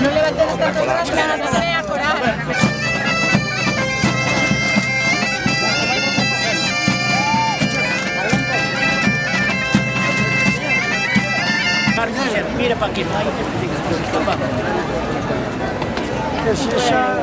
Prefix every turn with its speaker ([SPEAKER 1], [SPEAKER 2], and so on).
[SPEAKER 1] No levantes tanto las manos, no se vea coraje.
[SPEAKER 2] Mira para que no hay.
[SPEAKER 3] Que si esa